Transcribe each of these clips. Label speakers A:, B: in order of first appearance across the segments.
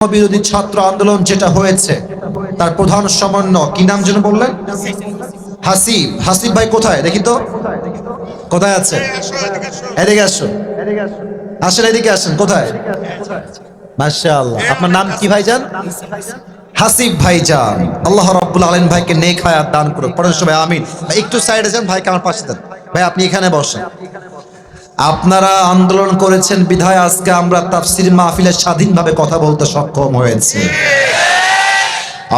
A: বিরোধী ছাত্র আন্দোলন যেটা হয়েছে তার প্রধান সমন্বয় কি নাম যেন বললেন? হাসিব। হাসিব ভাই কোথায় দেখি তো, কোথায় আছে? এদিকে আসো, আসেন, এদিকে আসেন। কোথায়? মাশাআল্লাহ। আপনার নাম কি ভাইজান? হাসিব ভাইজান। আল্লাহ রাব্বুল আলামিন ভাইকে নেক হায়াত দান করুক। পড়েন সবাই আমিন। ভাই একটু সাইডে যান, ভাইকে আমার পাশে দেন। ভাই আপনি এখানে বসেন। আপনারা আন্দোলন করেছেন বিধায় আজকে আমরা তাফসীর মাহফিলে স্বাধীনভাবে কথা বলতে সক্ষম হয়েছে।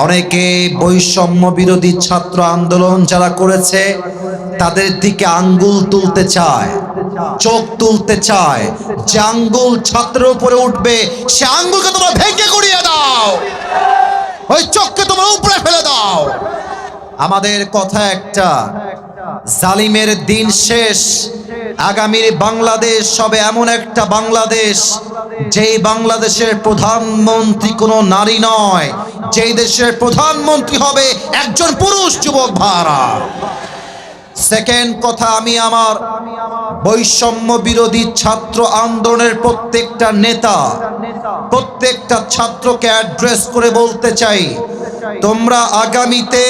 A: অনেকে বৈষম্য বিরোধী ছাত্র আন্দোলন যারা করেছে তাদের দিকে আঙ্গুল তুলতে চায়, চোখ তুলতে চায়। যে আঙ্গুল ছাত্রের উপরে উঠবে সে আঙ্গুলকে তোমরা ভেঙে গুড়িয়ে দাও, ওই চোখকে তোমরা উপরে ফেলে দাও। আমাদের কথা একটা, জালিমের দিন শেষ। আগামীর বাংলাদেশ হবে এমন একটা বাংলাদেশ যেই বাংলাদেশের প্রধানমন্ত্রী কোনো নারী নয়, যেই দেশের প্রধানমন্ত্রী হবে একজন পুরুষ যুবক ভাড়া। সেকেন্ড কথা, আমি আমার বৈষম্য বিরোধী ছাত্র আন্দোলনের প্রত্যেকটা নেতা, প্রত্যেকটা ছাত্রকে অ্যাড্রেস করে বলতে চাই, তোমরা আগামীতে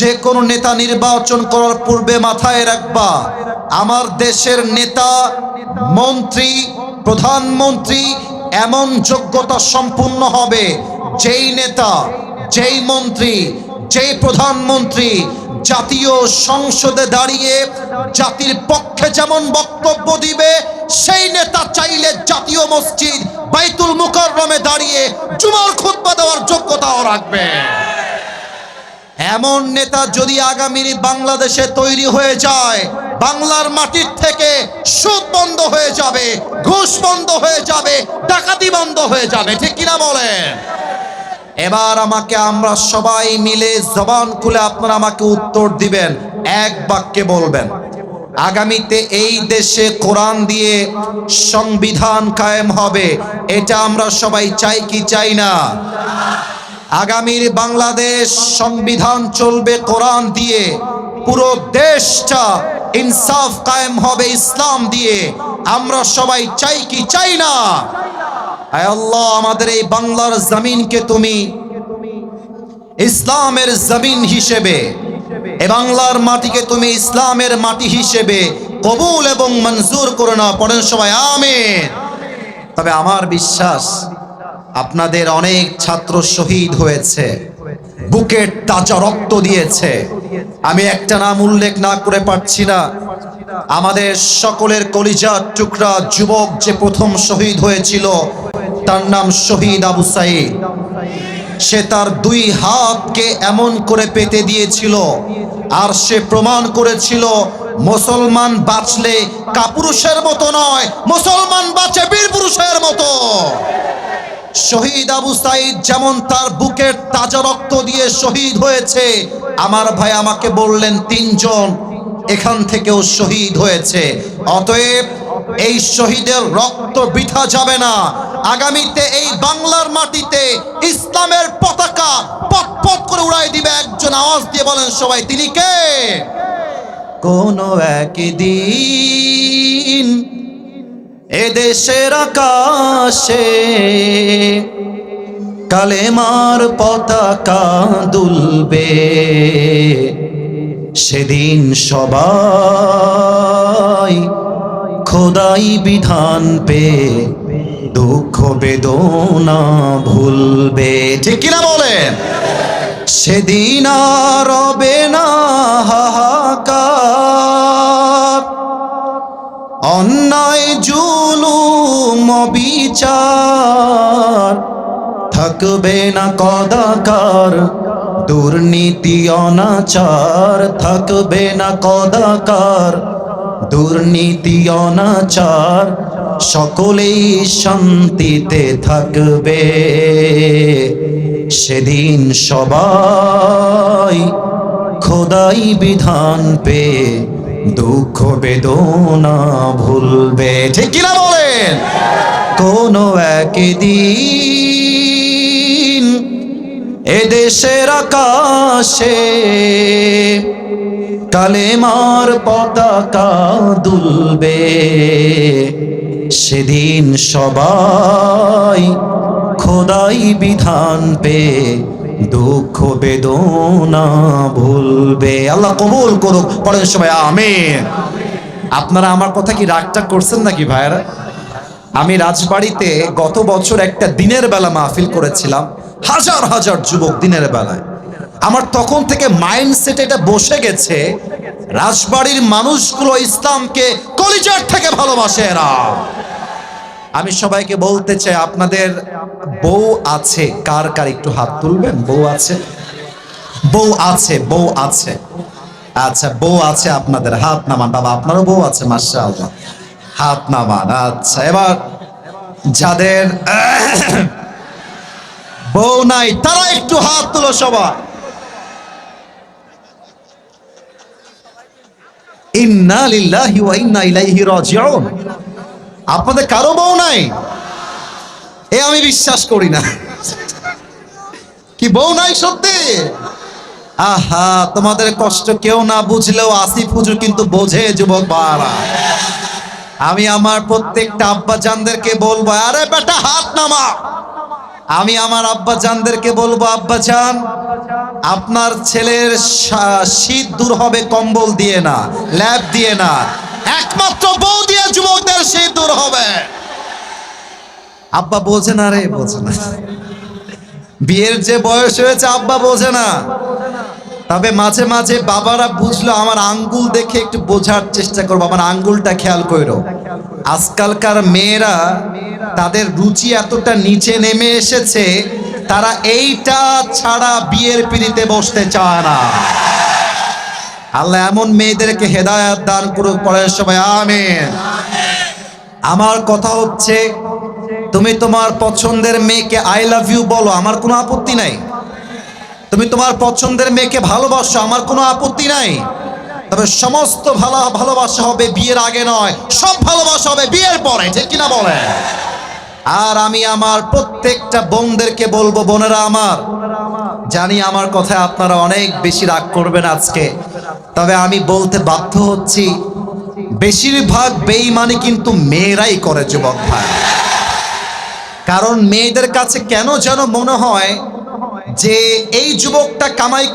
A: যে কোনো নেতা নির্বাচন করার পূর্বে মাথায় রাখবা, আমার দেশের নেতা, মন্ত্রী, প্রধানমন্ত্রী এমন যোগ্যতা সম্পূর্ণ হবে যেই নেতা, যেই মন্ত্রী, যেই প্রধানমন্ত্রী জাতীয় সংসদে দাঁড়িয়ে জাতির পক্ষে যেমন বক্তব্য দিবে, সেই নেতা চাইলে জাতীয় মসজিদ বাইতুল মুকাররমে দাঁড়িয়ে জুমার খুতবা দেওয়ার যোগ্যতাও রাখবে। এমন নেতা যদি আগামীর বাংলাদেশে তৈরি হয়ে যায়, বাংলার মাটির থেকে সুদ বন্ধ হয়ে যাবে, ঘুষ বন্ধ হয়ে যাবে, ডাকাতি বন্ধ হয়ে যাবে। ঠিক কিনা বলেন? এবার আমাকে আমরা সবাই মিলে জবান খুলে আপনারা আমাকে উত্তর দিবেন, এক বাক্যে বলবেন, আগামীতে এই দেশে কোরআন দিয়ে সংবিধান কায়েম হবে, এটা আমরা সবাই চাই কি চাই না? আগামীর বাংলাদেশ সংবিধান চলবে কোরআন দিয়ে, পুরো দেশটা ইনসাফ কায়েম হবে ইসলাম দিয়ে, আমরা সবাই চাই কি চাই না? আয় আল্লাহ, আমাদের এই বাংলার জমিনকে তুমি ইসলামের জমিন হিসেবে, এই বাংলার মাটিকে তুমি ইসলামের মাটি হিসেবে কবুল এবং মঞ্জুর করো না। পড়েন সবাই আমিন। তবে আমার বিশ্বাস আপনাদের অনেক ছাত্র শহীদ হয়েছে, বুকের তাজা রক্ত দিয়েছে। আমি একটা নাম উল্লেখ না করে পারছি না, আমাদের সকলের কলিজার টুকরা যুবক যে প্রথম শহীদ হয়েছিল তার নাম শহীদ আবু সাঈদ। সে তার দুই হাতকে এমন করে পেতে দিয়েছিল আর সে প্রমাণ করেছিল মুসলমান বাঁচলে কাপুরুষের মতো নয়, মুসলমান বাঁচে বীর পুরুষের মতো। শহীদ আবু সাঈদ যেমন তার বুকের তাজা রক্ত দিয়ে শহীদ হয়েছে, আমার ভাই আমাকে বললেন তিনজন এখান থেকেও শহীদ হয়েছে। অতএব এই শহীদের রক্ত বৃথা যাবে না। আগামীতে এই বাংলার মাটিতে ইসলামের পতাকা পথ করে উড়াই দিবে একজন। আওয়াজ দিয়ে বলেন সবাই, তিনি কে? কোন একদিন এদেশের আকাশে কালেমার পতাকা দুলবে, সেদিন সবাই খোদাই বিধান পে দুঃখ বেদনা ভুলবে। ঠিক কিনা বলেন? সেদিন আর রবে না হাহাকার, অন্যায় জুলুম বিচার থাকবে না কদাকার, দুর্নীতি অনাচার থাকবে না কদাকার, দুর্নীতি অনাচার সকলেই শান্তিতে থাকবে। সেদিন সবাই খোদাই বিধান পে দুঃখ বেদনা ভুলবে। ঠিক কিনা বলেন? কোন একদিন এদেশের আকাশে কালেমার পতাকা দুলবে, সেদিন সবাই খোদাই বিধান পে দুঃখ বেদনা ভুলবে। আল্লাহ কবুল করুক, পরের সবাই আমিন। আপনারা আমার কথা কি রাগটা করছেন নাকি ভাইরা? আমি রাজবাড়িতে গত বছর একটা দিনের বেলা মাহফিল করেছিলাম, হাজার হাজার যুবক দিনের বেলায়। আমার তখন থেকে মাইন্ডসেট এটা বসে গেছে, রাজবাড়ির মানুষগুলো ইসলামকে কলিজার থেকে ভালোবাসে এরা। আমি সবাইকে বলতে চাই, আপনাদের বউ আছে কার কার একটু হাত তুলবেন? বউ আছে? বউ আছে, বউ আছে। আচ্ছা, বউ আছে আপনাদের, হাত নামান। বাবা আপনারও বউ আছে, মাশাআল্লাহ, হাত নামান। আচ্ছা, এবার যাদের বউ নাই তারা একটু হাত তুলো সবাই। ইন্না লিল্লাহি ওয়া ইন্না ইলাইহি রাজিউন। আপনাদের কারো বউ নাই? এ আমি বিশ্বাস করি না। কি বউ নাই সত্যি? আহা, তোমাদের কষ্ট কেউ না বুঝলেও আসিফ হুজুর কিন্তু বোঝে যুবক ভাইরা। আমি আমার প্রত্যেকটা আব্বা জানদেরকে বলবো, আরে বেটা হাত নামা। আমি আমার আব্বা জানদেরকে বলবো, আব্বা জান আপনার ছেলের শীত দূর হবে কম্বল দিয়ে না, ল্যাব দিয়ে না, একমাত্র বউ দিয়ে যুবকদের শীত দূর হবে। আব্বা বোঝে না রে, বোঝে না। বিয়ের যে বয়স হয়েছে আব্বা বোঝে না। তবে মাঝে মাঝে বাবারা বুঝলো, আমার আঙ্গুল দেখে একটু বোঝার চেষ্টা করবো, আমার আঙ্গুলটা খেয়াল করো। আজকালকার মেয়েরা তাদের রুচি এতটা নিচে নেমে এসেছে, তারা এইটা ছাড়া বিয়ের পিড়িতে বসতে চায় না। আল্লাহ এমন মেয়েদেরকে হেদায়েত দান করুক, পরে সবাই আমিন। আমার কথা হচ্ছে, তুমি তোমার পছন্দের মেয়েকে আই লাভ ইউ বলো, আমার কোনো আপত্তি নাই। তুমি তোমার পছন্দের মেয়েকে ভালোবাসো, আমার কোনো আপত্তি নাই। তবে সমস্ত ভালোবাসা হবে বিয়ের আগে নয়, সব ভালোবাসা হবে বিয়ের পরে, ঠিক কিনা বলে? আর আমি আমার প্রত্যেকটা বোনদেরকে বলবো, বোনেরা আমার, জানি আমার কথায় আপনারা অনেক বেশি রাগ করবেন আজকে, তবে আমি বলতে বাধ্য হচ্ছি, বেশিরভাগ বেঈমানি কিন্তু মেয়েরাই করে যুবক ভাই। কারণ মেয়েদের কাছে কেন যেন মনে হয় যে এই যুবকটা কামাই